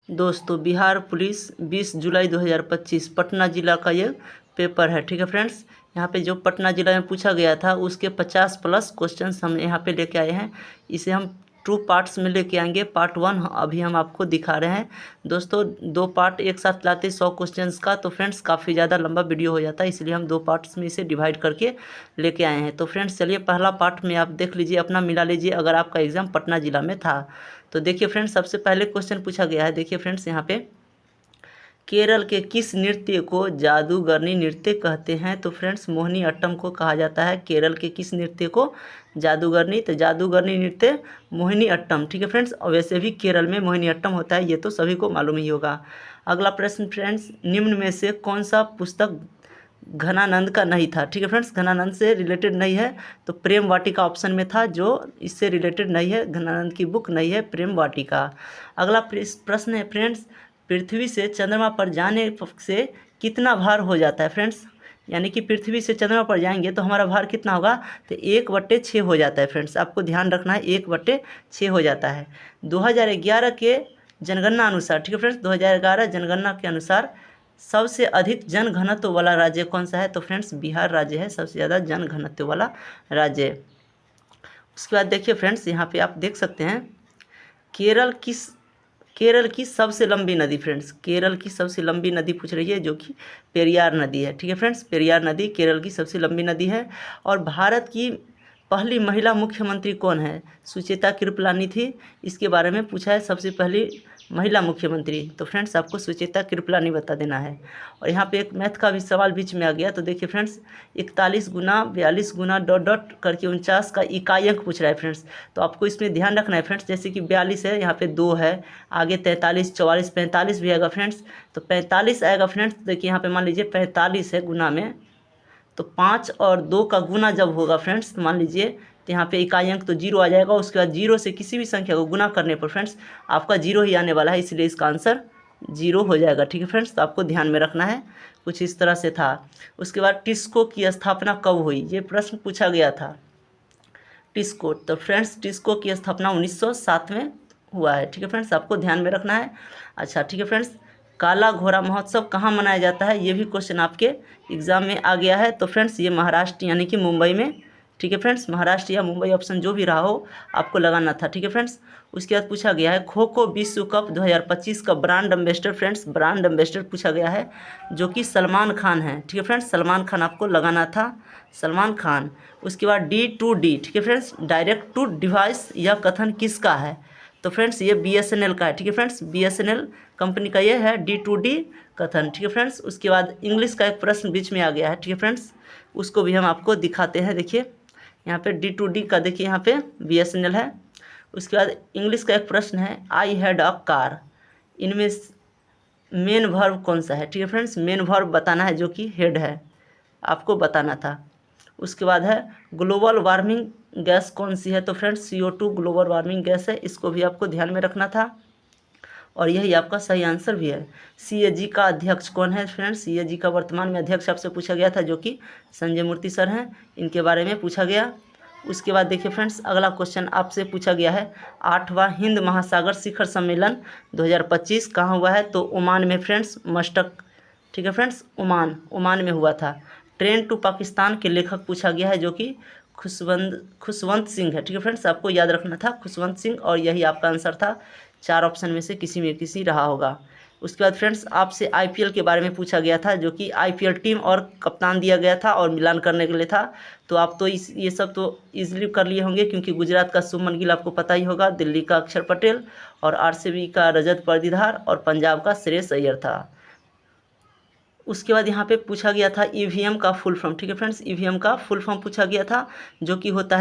दोस्तों बिहार पुलिस 20 जुलाई 2025 पटना ज़िला का ये पेपर है। ठीक है फ्रेंड्स, यहाँ पे जो पटना ज़िला में पूछा गया था उसके 50+ क्वेश्चंस हम यहाँ पे लेके आए हैं। इसे हम 2 पार्ट्स में लेके आएंगे। पार्ट 1 अभी हम आपको दिखा रहे हैं। दोस्तों 2 पार्ट एक साथ लाते 100 क्वेश्चंस का तो फ्रेंड्स काफ़ी ज़्यादा लंबा वीडियो हो जाता है, इसलिए हम 2 पार्ट्स में इसे डिवाइड करके लेके आए हैं। तो फ्रेंड्स चलिए पहला पार्ट में आप देख लीजिए, अपना मिला लीजिए अगर आपका एग्ज़ाम पटना ज़िला में था तो। देखिए फ्रेंड्स, सबसे पहले क्वेश्चन पूछा गया है। देखिए फ्रेंड्स, यहाँ पे केरल के किस नृत्य को जादूगरनी नृत्य कहते हैं? तो फ्रेंड्स मोहिनी अट्टम को कहा जाता है। केरल के किस नृत्य को जादूगरनी? तो जादूगरनी नृत्य मोहिनी अट्टम। ठीक है फ्रेंड्स, और वैसे भी केरल में मोहिनी अट्टम होता है, ये तो सभी को मालूम ही होगा। अगला प्रश्न फ्रेंड्स, निम्न में से कौन सा पुस्तक घनानंद का नहीं था? ठीक है फ्रेंड्स, घनानंद से रिलेटेड नहीं है तो प्रेम वाटिका ऑप्शन में था, जो इससे रिलेटेड नहीं है। घनानंद की बुक नहीं है प्रेम वाटिका। अगला प्रश्न है फ्रेंड्स, पृथ्वी से चंद्रमा पर जाने से कितना भार हो जाता है? फ्रेंड्स यानी कि पृथ्वी से चंद्रमा पर जाएंगे तो हमारा भार कितना होगा? तो 1/6 हो जाता है। फ्रेंड्स आपको ध्यान रखना है, 1/6 हो जाता है। 2011 के जनगणना अनुसार, ठीक है फ्रेंड्स, 2011 जनगणना के अनुसार सबसे अधिक जनघनत्व वाला राज्य कौन सा है? तो फ्रेंड्स बिहार राज्य है सबसे ज़्यादा जनघनत्व वाला राज्य। उसके बाद देखिए फ्रेंड्स, यहाँ पे आप देख सकते हैं केरल की सबसे लंबी नदी। फ्रेंड्स केरल की सबसे लंबी नदी पूछ रही है, जो कि पेरियार नदी है। ठीक है फ्रेंड्स, पेरियार नदी केरल की सबसे लंबी नदी है। और भारत की पहली महिला मुख्यमंत्री कौन है? सुचेता कृपलानी थी, इसके बारे में पूछा है, सबसे पहली महिला मुख्यमंत्री। तो फ्रेंड्स आपको सुचेता कृपलानी बता देना है। और यहाँ पे एक मैथ का भी सवाल बीच में आ गया, तो देखिए फ्रेंड्स 41 गुना 42 गुना डॉट डॉट करके 49 का इकाई अंक पूछ रहा है। फ्रेंड्स तो आपको इसमें ध्यान रखना है फ्रेंड्स, जैसे कि 42 है, यहाँ पे 2 है, आगे 43 44 45 भी आएगा फ्रेंड्स। तो 45 आएगा फ्रेंड्स। देखिए यहाँ पे मान लीजिए 45 है गुना में, तो 5 और 2 का गुना जब होगा फ्रेंड्स, तो मान लीजिए तो यहाँ पे इकाई अंक तो 0 आ जाएगा। उसके बाद 0 से किसी भी संख्या को गुना करने पर फ्रेंड्स आपका 0 ही आने वाला है, इसलिए इसका आंसर 0 हो जाएगा। ठीक है फ्रेंड्स, तो आपको ध्यान में रखना है, कुछ इस तरह से था। उसके बाद टिस्को की स्थापना कब हुई? ये प्रश्न पूछा गया था। टिस्को, तो फ्रेंड्स टिस्को की स्थापना 1907 में हुआ है। ठीक है फ्रेंड्स, आपको ध्यान में रखना है। अच्छा ठीक है फ्रेंड्स, काला घोड़ा महोत्सव कहाँ मनाया जाता है? ये भी क्वेश्चन आपके एग्जाम में आ गया है। तो फ्रेंड्स ये महाराष्ट्र यानी कि मुंबई में। ठीक है फ्रेंड्स, महाराष्ट्र या मुंबई ऑप्शन जो भी रहा हो आपको लगाना था। ठीक है फ्रेंड्स, उसके बाद पूछा गया है खो खो विश्व कप 2025 का brand ambassador. Friends brand ambassador पूछा गया है, जो कि सलमान खान है। ठीक है फ्रेंड्स, सलमान खान आपको लगाना था, सलमान खान। उसके बाद D2D, ठीक है फ्रेंड्स, डायरेक्ट टू डिवाइस, यह कथन किसका है? तो फ्रेंड्स ये BSNL का है। ठीक है फ्रेंड्स, BSNL कंपनी का ये है D2D कथन। ठीक है फ्रेंड्स, उसके बाद इंग्लिश का एक प्रश्न बीच में आ गया है। ठीक है फ्रेंड्स, उसको भी हम आपको दिखाते हैं। देखिए यहाँ पे D2D का, देखिए यहाँ पे BSNL है। उसके बाद इंग्लिश का एक प्रश्न है, आई हैड अ कार, इनमें मेन वर्ब कौन सा है? ठीक है फ्रेंड्स, मेन वर्ब बताना है, जो कि हेड है, आपको बताना था। उसके बाद है ग्लोबल वार्मिंग गैस कौन सी है? तो friends CO2 global warming gas है, इसको भी आपको ध्यान में रखना था, और यही आपका सही आंसर भी है। CAG का अध्यक्ष कौन है? फ्रेंड्स CAG का वर्तमान में अध्यक्ष आपसे पूछा गया था, जो कि संजय मूर्ति सर हैं, इनके बारे में पूछा गया। उसके बाद देखिए फ्रेंड्स, अगला क्वेश्चन आपसे पूछा गया है, 8वां हिंद महासागर शिखर सम्मेलन 2025 कहाँ हुआ है? तो ओमान में फ्रेंड्स, मस्कट। ठीक है फ्रेंड्स, ओमान में हुआ था। ट्रेन टू पाकिस्तान के लेखक पूछा गया है, जो कि खुशवंत सिंह है। ठीक है फ्रेंड्स, आपको याद रखना था खुशवंत सिंह, और यही आपका आंसर था। 4 ऑप्शन में से किसी में किसी रहा होगा। उसके बाद फ्रेंड्स आपसे IPL के बारे में पूछा गया था, जो कि IPL टीम और कप्तान दिया गया था और मिलान करने के लिए था। तो आप तो ये सब तो ईजिली कर लिए होंगे, क्योंकि गुजरात का शुभमन गिल आपको पता ही होगा, दिल्ली का अक्षर पटेल, और RCB का रजत पाटीदार, और पंजाब का श्रेयस अय्यर था। उसके बाद यहाँ पे पूछा गया था EVM का फुल फॉर्म। ठीक है फ्रेंड्स, EVM का फुल फॉर्म पूछा गया था, जो कि होता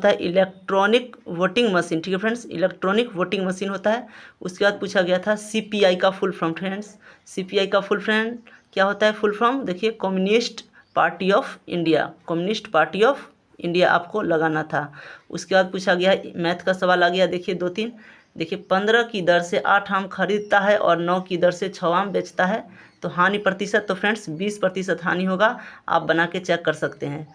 है इलेक्ट्रॉनिक वोटिंग मशीन। ठीक है फ्रेंड्स, इलेक्ट्रॉनिक वोटिंग मशीन होता है। उसके बाद पूछा गया था CPI का फुल फॉर्म। फ्रेंड्स CPI का फुल फॉर्म क्या होता है? फुल फॉर्म देखिए, communist party of India, communist party of India आपको लगाना था। उसके बाद पूछा गया, मैथ का सवाल आ गया, देखिए 2-3। देखिए 15 की दर से 8 आम खरीदता है और 9 की दर से 6 आम बेचता है, तो हानि प्रतिशत, तो फ्रेंड्स 20% हानि होगा, आप बना के चेक कर सकते हैं।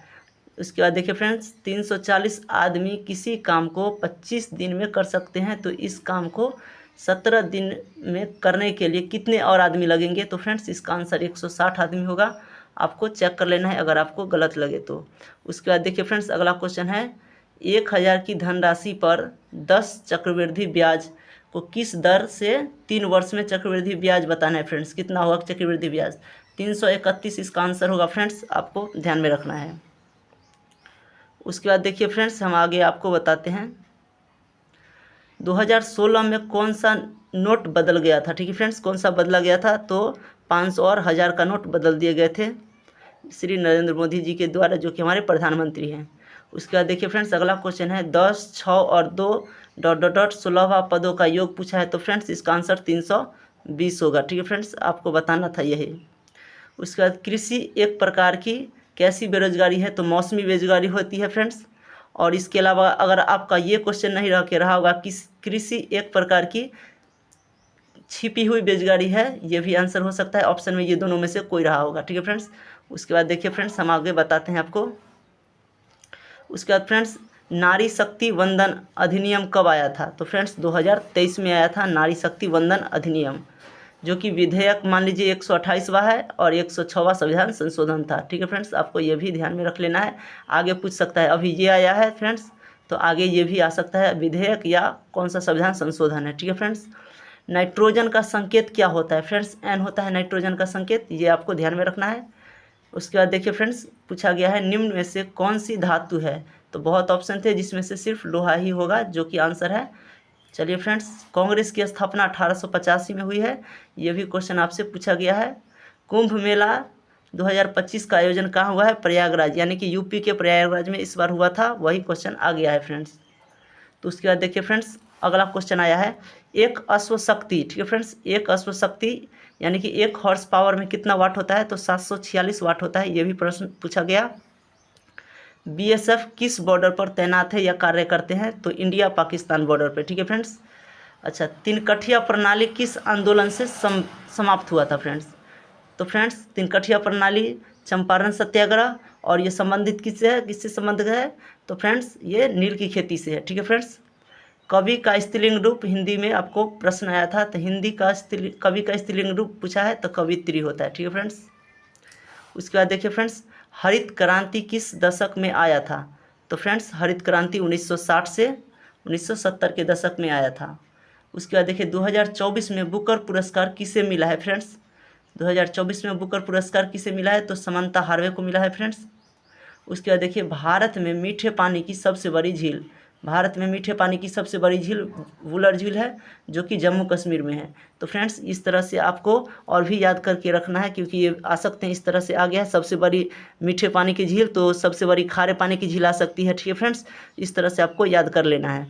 उसके बाद देखिए फ्रेंड्स, 340 आदमी किसी काम को 25 दिन में कर सकते हैं, तो इस काम को 17 दिन में करने के लिए कितने और आदमी लगेंगे? तो फ्रेंड्स इसका आंसर 160 आदमी होगा। आपको चेक कर लेना है अगर आपको गलत लगे तो। उसके बाद देखिए फ्रेंड्स अगला क्वेश्चन है, 1000 की धनराशि पर 10 चक्रवृद्धि ब्याज को किस दर से 3 वर्ष में चक्रवृद्धि ब्याज बताना है फ्रेंड्स? कितना होगा चक्रवृद्धि ब्याज? 331 इसका आंसर होगा फ्रेंड्स, आपको ध्यान में रखना है। उसके बाद देखिए फ्रेंड्स हम आगे आपको बताते हैं 2016 में कौन सा नोट बदल गया था। ठीक है फ्रेंड्स, कौन सा बदला गया था? तो 500 और 1000 का नोट बदल दिए गए थे श्री नरेंद्र मोदी जी के द्वारा, जो कि हमारे प्रधानमंत्री हैं। उसके बाद देखिए फ्रेंड्स अगला क्वेश्चन है 10, 6 और 2 ... 16वां पदों का योग पूछा है। तो फ्रेंड्स इसका आंसर 320 होगा। ठीक है फ्रेंड्स, आपको बताना था यही। उसके बाद कृषि एक प्रकार की कैसी बेरोजगारी है? तो मौसमी बेरोजगारी होती है फ्रेंड्स। और इसके अलावा अगर आपका ये क्वेश्चन नहीं रहा होगा कि कृषि एक प्रकार की छिपी हुई बेरोजगारी है, ये भी आंसर हो सकता है। ऑप्शन में ये दोनों में से कोई रहा होगा। ठीक है फ्रेंड्स, उसके बाद देखिए फ्रेंड्स हम आगे बताते हैं आपको। उसके बाद फ्रेंड्स नारी शक्ति वंदन अधिनियम कब आया था? तो फ्रेंड्स 2023 में आया था नारी शक्ति वंदन अधिनियम, जो कि विधेयक मान लीजिए 128वां है और 106वां संविधान संशोधन था। ठीक है फ्रेंड्स, आपको ये भी ध्यान में रख लेना है, आगे पूछ सकता है। अभी ये आया है फ्रेंड्स, तो आगे ये भी आ सकता है विधेयक या कौन सा संविधान संशोधन है। ठीक है फ्रेंड्स, नाइट्रोजन का संकेत क्या होता है? फ्रेंड्स एन होता है नाइट्रोजन का संकेत, ये आपको ध्यान में रखना है। उसके बाद देखिए फ्रेंड्स पूछा गया है निम्न में से कौन सी धातु है? तो बहुत ऑप्शन थे जिसमें से सिर्फ लोहा ही होगा, जो कि आंसर है। चलिए फ्रेंड्स, कांग्रेस की स्थापना 1885 में हुई है, ये भी क्वेश्चन आपसे पूछा गया है। कुंभ मेला 2025 का आयोजन कहाँ हुआ है? प्रयागराज, यानी कि यूपी के प्रयागराज में इस बार हुआ था, वही क्वेश्चन आ गया है फ्रेंड्स। तो उसके बाद देखिए फ्रेंड्स अगला क्वेश्चन आया है, एक अश्वशक्ति, ठीक है फ्रेंड्स, एक अश्वशक्ति यानी कि 1 हॉर्स पावर में कितना वाट होता है? तो 746 वाट होता है, ये भी प्रश्न पूछा गया। बीएसएफ किस बॉर्डर पर तैनात है या कार्य करते हैं? तो इंडिया पाकिस्तान बॉर्डर पर। ठीक है फ्रेंड्स, अच्छा, तिनकठिया प्रणाली किस आंदोलन से समाप्त हुआ था फ्रेंड्स? तो फ्रेंड्स तिनकठिया प्रणाली चंपारण सत्याग्रह, और ये संबंधित किससे है, किससे संबंधित है? तो फ्रेंड्स ये नील की खेती से है। ठीक है फ्रेंड्स, कवि का स्त्रीलिंग रूप हिंदी में आपको प्रश्न आया था, तो हिंदी का कवि का स्त्रीलिंग रूप पूछा है तो कवित्री होता है। ठीक है फ्रेंड्स, उसके बाद देखिए फ्रेंड्स हरित क्रांति किस दशक में आया था? तो फ्रेंड्स हरित क्रांति 1960 से 1970 के दशक में आया था। उसके बाद देखिए 2024 में बुकर पुरस्कार किसे मिला है फ्रेंड्स? 2024 में बुकर पुरस्कार किसे मिला है? तो समंता हार्वे को मिला है फ्रेंड्स। उसके बाद देखिए भारत में मीठे पानी की सबसे बड़ी झील, भारत में मीठे पानी की सबसे बड़ी झील वुलर झील है, जो कि जम्मू कश्मीर में है। तो फ्रेंड्स इस तरह से आपको और भी याद करके रखना है, क्योंकि ये आ सकते हैं इस तरह से आ गया है सबसे बड़ी मीठे पानी की झील, तो सबसे बड़ी खारे पानी की झील आ सकती है। ठीक है फ्रेंड्स, इस तरह से आपको याद कर लेना है।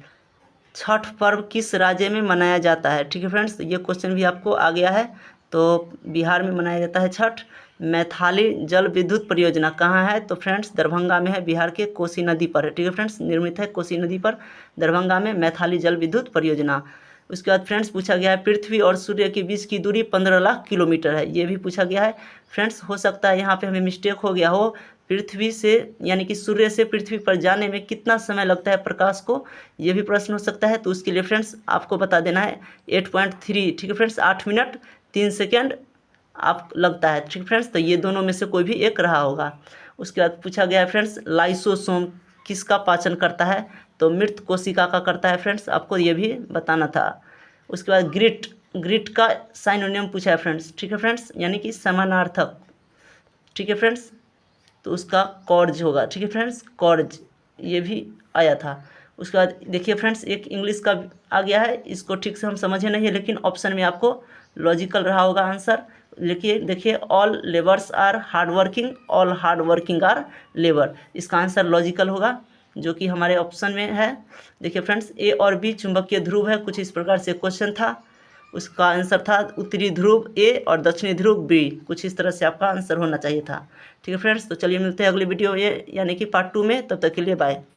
छठ पर्व किस राज्य में मनाया जाता है? ठीक है फ्रेंड्स, ये क्वेश्चन भी आपको आ गया है, तो बिहार में मनाया जाता है छठ। मैथाली जल विद्युत परियोजना कहाँ है? तो फ्रेंड्स दरभंगा में है, बिहार के कोसी नदी पर है। ठीक है फ्रेंड्स, निर्मित है कोसी नदी पर, दरभंगा में मैथाली जल विद्युत परियोजना। उसके बाद फ्रेंड्स पूछा गया है पृथ्वी और सूर्य के बीच की दूरी 15 लाख किलोमीटर है, ये भी पूछा गया है फ्रेंड्स। हो सकता है यहाँ पे हमें मिस्टेक हो गया हो, पृथ्वी से यानी कि सूर्य से पृथ्वी पर जाने में कितना समय लगता है प्रकाश को, ये भी प्रश्न हो सकता है। तो उसके लिए फ्रेंड्स आपको बता देना है 8.3, ठीक है फ्रेंड्स, 8 मिनट 3 सेकेंड आप लगता है। ठीक फ्रेंड्स, तो ये दोनों में से कोई भी एक रहा होगा। उसके बाद पूछा गया है फ्रेंड्स लाइसोसोम किसका पाचन करता है? तो मृत कोशिका का करता है फ्रेंड्स, आपको ये भी बताना था। उसके बाद ग्रिट का साइनोनियम पूछा है फ्रेंड्स। ठीक है फ्रेंड्स, यानी कि समानार्थक। ठीक है फ्रेंड्स, तो उसका कॉर्ज होगा। ठीक है फ्रेंड्स, कॉर्ज, ये भी आया था। उसके बाद देखिए फ्रेंड्स एक इंग्लिश का आ गया है, इसको ठीक से हम समझे नहीं है, लेकिन ऑप्शन में आपको लॉजिकल रहा होगा आंसर। देखिए all labours are hard working, all hard working are labour, इसका आंसर लॉजिकल होगा, जो कि हमारे ऑप्शन में है। देखिए फ्रेंड्स ए और बी चुंबकीय ध्रुव है, कुछ इस प्रकार से क्वेश्चन था, उसका आंसर था उत्तरी ध्रुव ए और दक्षिणी ध्रुव बी, कुछ इस तरह से आपका आंसर होना चाहिए था। ठीक है फ्रेंड्स, तो चलिए मिलते हैं अगली वीडियो यानी कि पार्ट 2 में, तब तक के लिए बाय।